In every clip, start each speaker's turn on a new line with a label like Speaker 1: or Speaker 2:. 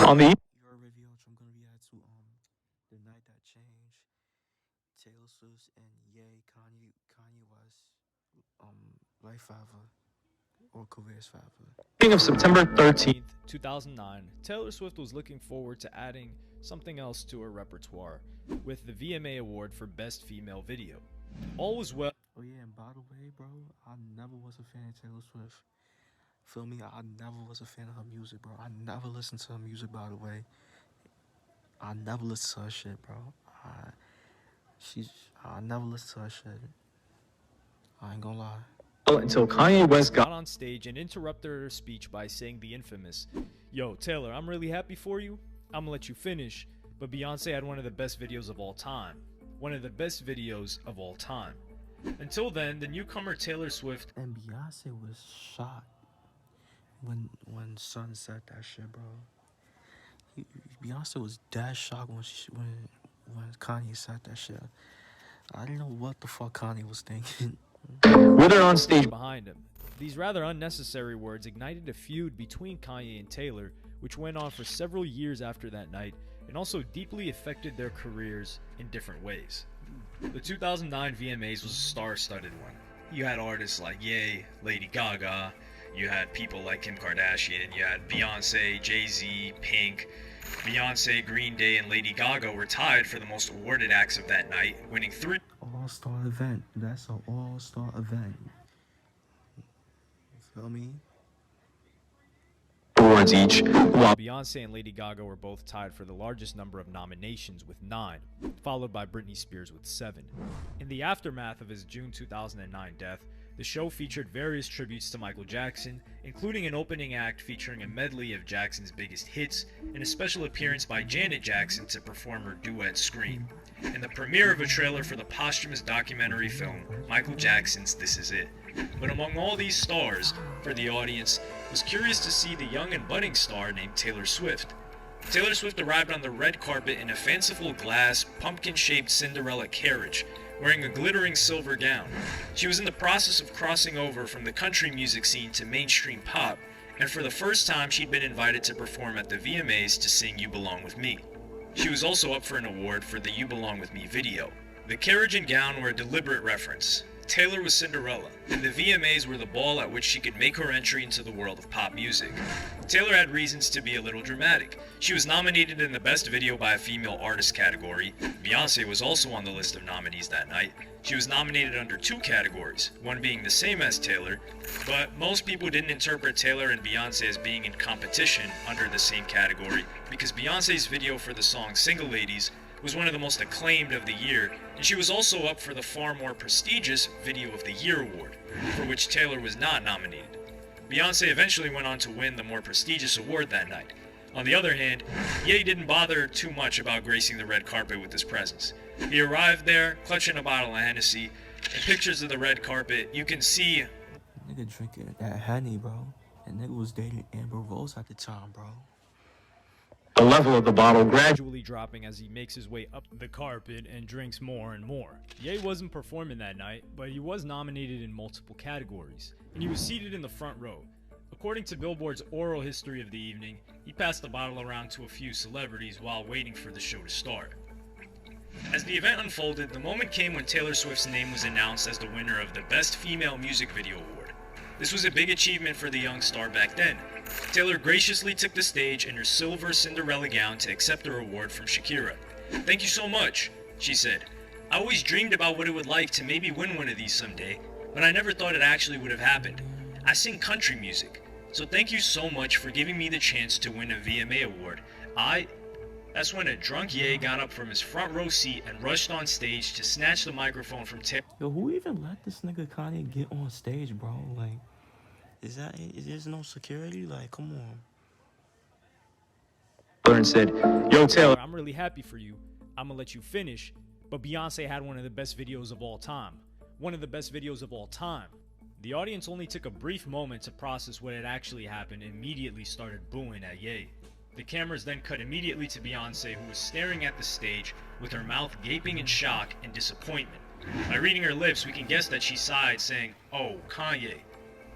Speaker 1: On the
Speaker 2: Your WavyOcho, I'm gonna react to The Night That Changed, Taylor Swift and Kanye West, Life Forever or Careers Forever.
Speaker 1: evening of September 13th, 2009, Taylor Swift was looking forward to adding something else to her repertoire with the VMA Award for Best Female Video. All was well.
Speaker 2: Oh yeah, and by the way, bro, I never was a fan of Taylor Swift. Feel me? I never was a fan of her music, bro. I never listened to her music, by the way. I never listened to her shit, bro. I never listened to her shit. I ain't gonna lie.
Speaker 1: Until Kanye West got on stage and interrupted her speech by saying the infamous, "Yo, Taylor, I'm really happy for you. I'm gonna let you finish, but Beyonce had one of the best videos of all time. One of the best videos of all time." Until then, the newcomer Taylor Swift
Speaker 2: And Beyonce was shocked when Son said that shit, bro. Beyonce was dead shocked when Kanye said that shit. I didn't know what the fuck Kanye was thinking.
Speaker 1: with her on stage behind him. These rather unnecessary words ignited a feud between Kanye and Taylor, which went on for several years after that night and also deeply affected their careers in different ways. The 2009 VMAs was a star-studded one. You had artists like Ye, Lady Gaga, you had people like Kim Kardashian, you had Beyonce, Jay-Z, Pink. Beyonce, Green Day, and Lady Gaga were tied for the most awarded acts of that night, winning 3
Speaker 2: All-star event. That's an all-star event. You feel me?
Speaker 1: awards each, while Beyonce and Lady Gaga were both tied for the largest number of nominations with 9, followed by Britney Spears with 7. In the aftermath of his June 2009 death, the show featured various tributes to Michael Jackson, including an opening act featuring a medley of Jackson's biggest hits and a special appearance by Janet Jackson to perform her duet Scream, and the premiere of a trailer for the posthumous documentary film Michael Jackson's This Is It. But among all these stars, for the audience, was curious to see the young and budding star named Taylor Swift. Taylor Swift arrived on the red carpet in a fanciful glass, pumpkin-shaped Cinderella carriage, wearing a glittering silver gown. She was in the process of crossing over from the country music scene to mainstream pop, and for the first time she'd been invited to perform at the VMAs to sing You Belong With Me. She was also up for an award for the You Belong With Me video. The carriage and gown were a deliberate reference. Taylor was Cinderella, and the VMAs were the ball at which she could make her entry into the world of pop music. Taylor had reasons to be a little dramatic. She was nominated in the Best Video by a Female Artist category. Beyonce was also on the list of nominees that night. She was nominated under 2 categories, one being the same as Taylor, but most people didn't interpret Taylor and Beyonce as being in competition under the same category because Beyonce's video for the song Single Ladies was one of the most acclaimed of the year, and she was also up for the far more prestigious Video of the Year award, for which Taylor was not nominated. Beyonce eventually went on to win the more prestigious award that night. On the other hand, Ye didn't bother too much about gracing the red carpet with his presence. He arrived there, clutching a bottle of Hennessy. In pictures of the red carpet, you can see
Speaker 2: Nigga drinking that Henny, bro. And nigga was dating Amber Rose at the time, bro.
Speaker 1: the level of the bottle gradually dropping as he makes his way up the carpet and drinks more and more. Ye wasn't performing that night, but he was nominated in multiple categories, and he was seated in the front row. According to Billboard's oral history of the evening, he passed the bottle around to a few celebrities while waiting for the show to start. As the event unfolded, the moment came when Taylor Swift's name was announced as the winner of the Best Female Music Video Award. This was a big achievement for the young star back then. Taylor graciously took the stage in her silver Cinderella gown to accept her award from Shakira. "Thank you so much," she said. "I always dreamed about what it would like to maybe win one of these someday, but I never thought it actually would have happened. I sing country music, so thank you so much for giving me the chance to win a VMA award. That's when a drunk Ye got up from his front row seat and rushed on stage to snatch the microphone from Taylor.
Speaker 2: Yo, who even let this nigga Kanye get on stage, bro? Like, is there no security? Like, come on.
Speaker 1: And said, "Yo, Taylor, I'm really happy for you. I'm gonna let you finish, but Beyonce had one of the best videos of all time. One of the best videos of all time." The audience only took a brief moment to process what had actually happened and immediately started booing at Ye. The cameras then cut immediately to Beyonce, who was staring at the stage with her mouth gaping in shock and disappointment. By reading her lips, we can guess that she sighed, saying, "Oh, Kanye."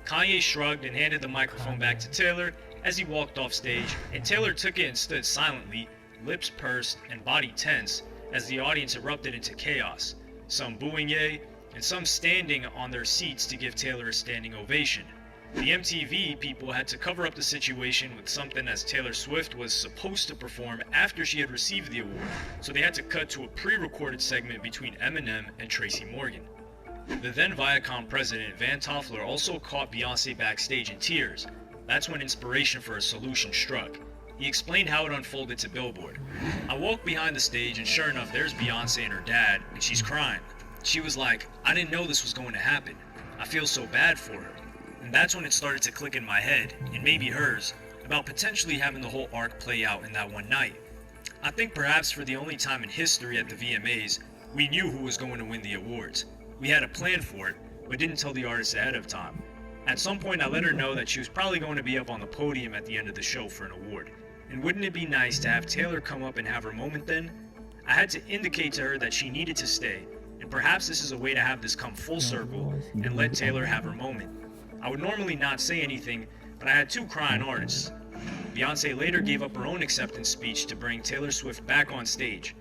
Speaker 1: Kanye shrugged and handed the microphone back to Taylor, as he walked off stage, and Taylor took it and stood silently, lips pursed and body tense, as the audience erupted into chaos, some booing Ye, and some standing on their seats to give Taylor a standing ovation. The MTV people had to cover up the situation with something, as Taylor Swift was supposed to perform after she had received the award, so they had to cut to a pre-recorded segment between Eminem and Tracy Morgan. The then Viacom president, Van Toffler, also caught Beyoncé backstage in tears. That's when inspiration for a solution struck. He explained how it unfolded to Billboard. "I walked behind the stage and sure enough there's Beyoncé and her dad, and she's crying. She was like, I didn't know this was going to happen. I feel so bad for her. And that's when it started to click in my head, and maybe hers, about potentially having the whole arc play out in that one night. I think perhaps for the only time in history at the VMAs, we knew who was going to win the awards. We had a plan for it, but didn't tell the artist ahead of time. At some point I let her know that she was probably going to be up on the podium at the end of the show for an award. And wouldn't it be nice to have Taylor come up and have her moment then? I had to indicate to her that she needed to stay, and perhaps this is a way to have this come full circle and let Taylor have her moment. I would normally not say anything, but I had two crying artists. Beyoncé later gave up her own acceptance speech to bring Taylor Swift back on stage.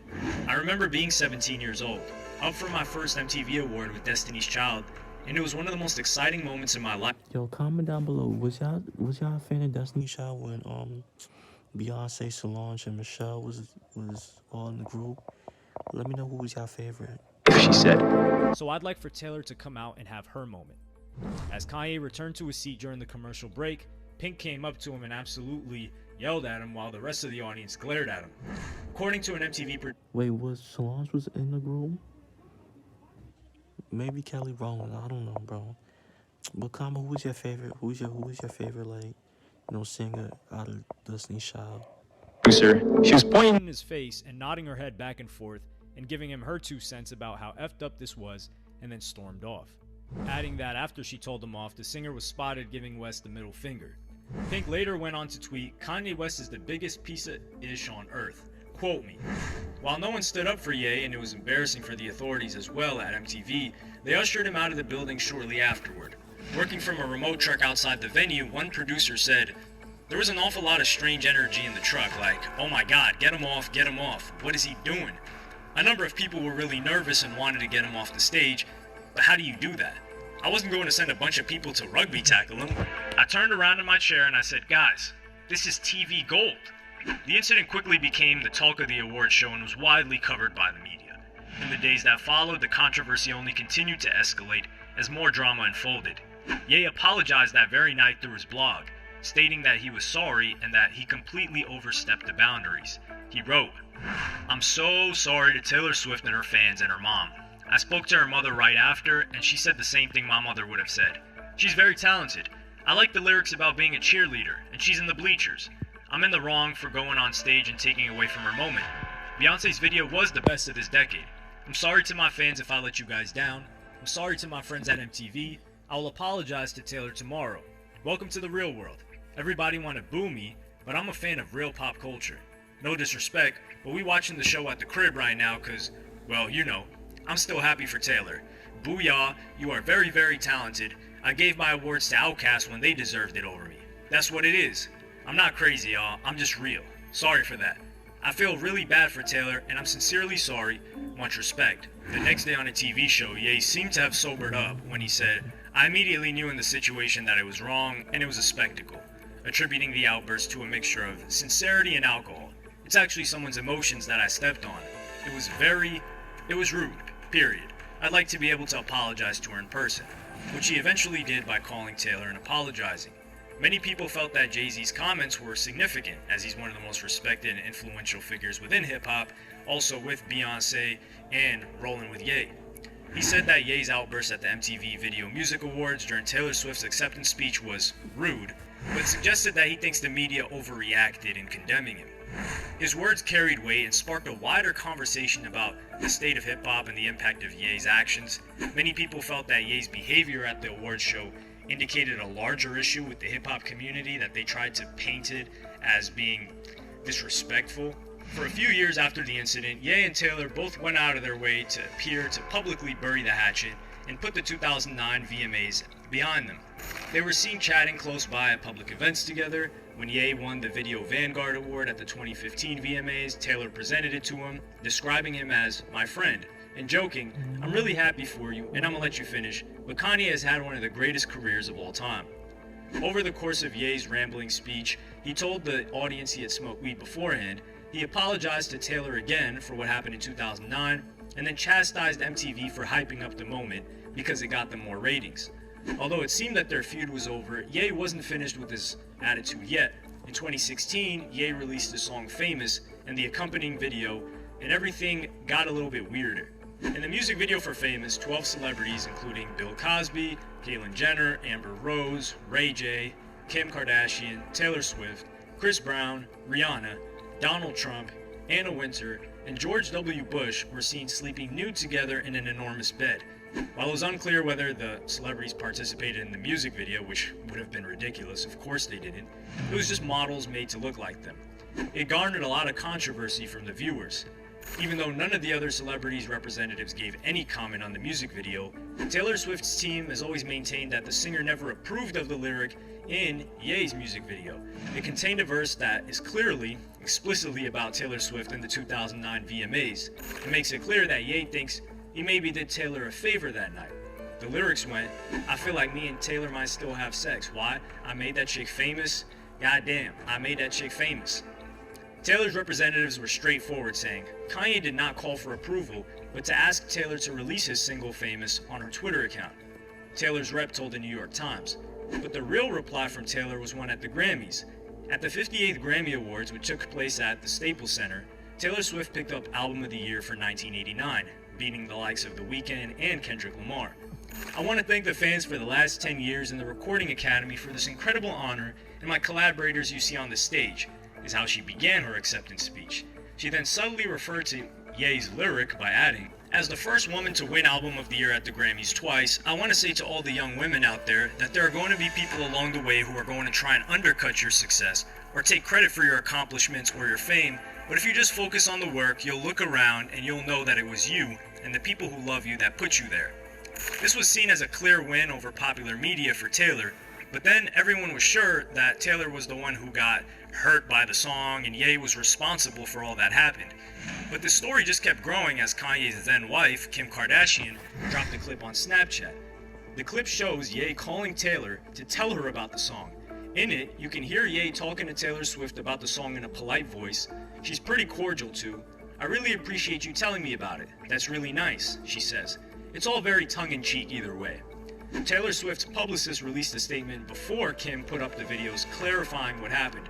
Speaker 1: I remember being 17 years old, up for my first MTV award with Destiny's Child, and it was one of the most exciting moments in my life."
Speaker 2: Yo, comment down below. Was y'all a fan of Destiny's Child when Beyonce, Solange, and Michelle was all in the group? Let me know who was y'all favorite.
Speaker 1: She said. So I'd like for Taylor to come out and have her moment. As Kanye returned to his seat during the commercial break, Pink came up to him and absolutely yelled at him while the rest of the audience glared at him. According to an MTV
Speaker 2: Wait, was Solange was in the group? Maybe Kelly Rowland, I don't know, bro. But comment, who's your favorite? Who's your favorite, like, singer out of Destiny's Child?
Speaker 1: She was pointing in his face and nodding her head back and forth and giving him her 2 cents about how effed up this was, and then stormed off. Adding that after she told him off, the singer was spotted giving West the middle finger. Pink later went on to tweet, "Kanye West is the biggest piece of ish on earth. Quote me." While no one stood up for Ye, and it was embarrassing for the authorities as well at MTV, they ushered him out of the building shortly afterward. Working from a remote truck outside the venue, one producer said, "There was an awful lot of strange energy in the truck, like, oh my god, get him off, what is he doing?" A number of people were really nervous and wanted to get him off the stage, but how do you do that? I wasn't going to send a bunch of people to rugby tackle him. I turned around in my chair and I said, "Guys, this is TV gold." The incident quickly became the talk of the award show and was widely covered by the media. In the days that followed, the controversy only continued to escalate as more drama unfolded. Ye apologized that very night through his blog, stating that he was sorry and that he completely overstepped the boundaries. He wrote, "I'm so sorry to Taylor Swift and her fans and her mom. I spoke to her mother right after, and she said the same thing my mother would have said. She's very talented. I like the lyrics about being a cheerleader, and she's in the bleachers. I'm in the wrong for going on stage and taking away from her moment. Beyonce's video was the best of this decade. I'm sorry to my fans if I let you guys down. I'm sorry to my friends at MTV. I will apologize to Taylor tomorrow. Welcome to the real world. Everybody want to boo me, but I'm a fan of real pop culture. No disrespect, but we watching the show at the crib right now cause, well, I'm still happy for Taylor. Booyah, you are very, very talented. I gave my awards to Outkast when they deserved it over me. That's what it is. I'm not crazy, y'all. I'm just real. Sorry for that. I feel really bad for Taylor, and I'm sincerely sorry. Much respect." The next day on a TV show, Ye seemed to have sobered up when he said, "I immediately knew in the situation that it was wrong, and it was a spectacle," attributing the outburst to a mixture of sincerity and alcohol. "It's actually someone's emotions that I stepped on. It was rude, period. I'd like to be able to apologize to her in person," which he eventually did by calling Taylor and apologizing. Many people felt that Jay-Z's comments were significant, as he's one of the most respected and influential figures within hip-hop, also with Beyoncé and rolling with Ye. He said that Ye's outburst at the MTV Video Music Awards during Taylor Swift's acceptance speech was rude, but suggested that he thinks the media overreacted in condemning him. His words carried weight and sparked a wider conversation about the state of hip-hop and the impact of Ye's actions. Many people felt that Ye's behavior at the awards show indicated a larger issue with the hip-hop community that they tried to paint it as being disrespectful. For a few years after the incident, Ye and Taylor both went out of their way to appear to publicly bury the hatchet and put the 2009 VMAs behind them. They were seen chatting close by at public events together, When Ye won the Video Vanguard Award at the 2015 VMAs, Taylor presented it to him, describing him as my friend, and joking, "I'm really happy for you, and I'm gonna let you finish, but Kanye has had one of the greatest careers of all time." Over the course of Ye's rambling speech, he told the audience he had smoked weed beforehand, he apologized to Taylor again for what happened in 2009, and then chastised MTV for hyping up the moment because it got them more ratings. Although it seemed that their feud was over, Ye wasn't finished with his attitude yet. In 2016, Ye released the song Famous and the accompanying video, and everything got a little bit weirder. In the music video for Famous, 12 celebrities including Bill Cosby, Caitlyn Jenner, Amber Rose, Ray J, Kim Kardashian, Taylor Swift, Chris Brown, Rihanna, Donald Trump, Anna Wintour, and George W. Bush were seen sleeping nude together in an enormous bed. While it was unclear whether the celebrities participated in the music video, which would have been ridiculous, of course they didn't, it was just models made to look like them. It garnered a lot of controversy from the viewers. Even though none of the other celebrities' representatives gave any comment on the music video, Taylor Swift's team has always maintained that the singer never approved of the lyric in Ye's music video. It contained a verse that is clearly, explicitly about Taylor Swift in the 2009 VMAs. It makes it clear that Ye thinks he maybe did Taylor a favor that night. The lyrics went, "I feel like me and Taylor might still have sex. Why? I made that chick famous. Goddamn, I made that chick famous." Taylor's representatives were straightforward, saying Kanye did not call for approval, but to ask Taylor to release his single Famous on her Twitter account. Taylor's rep told the New York Times. But the real reply from Taylor was one at the Grammys. At the 58th Grammy Awards, which took place at the Staples Center, Taylor Swift picked up Album of the Year for 1989, beating the likes of The Weeknd and Kendrick Lamar. "I want to thank the fans for the last 10 years and the Recording Academy for this incredible honor, and my collaborators you see on the stage," is how she began her acceptance speech. She then subtly referred to Ye's lyric by adding, "As the first woman to win Album of the Year at the Grammys twice, I want to say to all the young women out there that there are going to be people along the way who are going to try and undercut your success or take credit for your accomplishments or your fame, but if you just focus on the work, you'll look around and you'll know that it was you and the people who love you that put you there." This was seen as a clear win over popular media for Taylor, but then everyone was sure that Taylor was the one who got hurt by the song and Ye was responsible for all that happened. But the story just kept growing as Kanye's then wife, Kim Kardashian, dropped a clip on Snapchat. The clip shows Ye calling Taylor to tell her about the song. In it, you can hear Ye talking to Taylor Swift about the song in a polite voice. She's pretty cordial too. "I really appreciate you telling me about it. That's really nice," she says. It's all very tongue-in-cheek either way. Taylor Swift's publicist released a statement before Kim put up the videos clarifying what happened.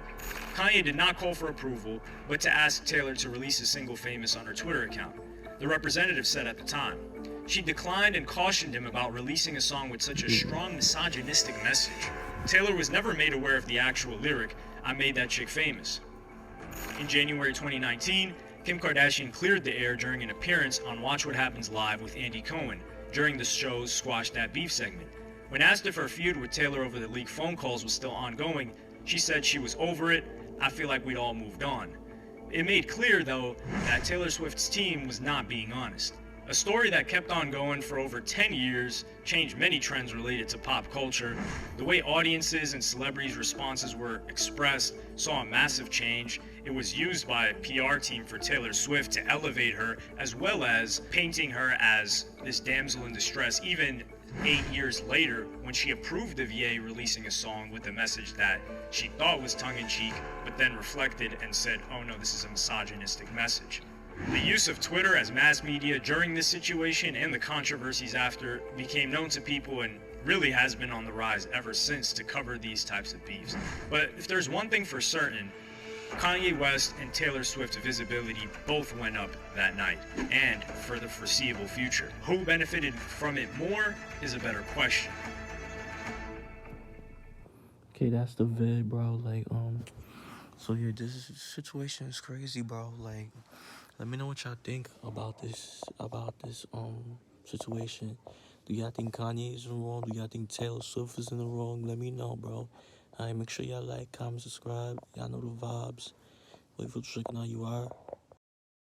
Speaker 1: Kanye did not call for approval, but to ask Taylor to release his single Famous on her Twitter account. The representative said at the time, she declined and cautioned him about releasing a song with such a strong misogynistic message. Taylor was never made aware of the actual lyric, "I made that chick famous." In January 2019, Kim Kardashian cleared the air during an appearance on Watch What Happens Live with Andy Cohen during the show's Squash That Beef segment. When asked if her feud with Taylor over the leaked phone calls was still ongoing, she said she was over it. "I feel like we'd all moved on." It made clear, though, that Taylor Swift's team was not being honest. A story that kept on going for over 10 years, changed many trends related to pop culture. The way audiences and celebrities' responses were expressed saw a massive change. It was used by a PR team for Taylor Swift to elevate her, as well as painting her as this damsel in distress, even 8 years later when she approved of Ye releasing a song with a message that she thought was tongue-in-cheek, but then reflected and said, "Oh no, this is a misogynistic message." The use of Twitter as mass media during this situation and the controversies after became known to people and really has been on the rise ever since to cover these types of beefs. But if there's one thing for certain, Kanye West and Taylor Swift's visibility both went up that night and for the foreseeable future. Who benefited from it more is a better question.
Speaker 2: Okay, that's the vid, bro. So yeah, this situation is crazy, bro. Let me know what y'all think about this situation. Do y'all think Kanye is in the wrong? Do y'all think Taylor Swift is in the wrong? Let me know, bro. Alright, make sure y'all like, comment, subscribe. Y'all know the vibes. WavyOcho checking out you are.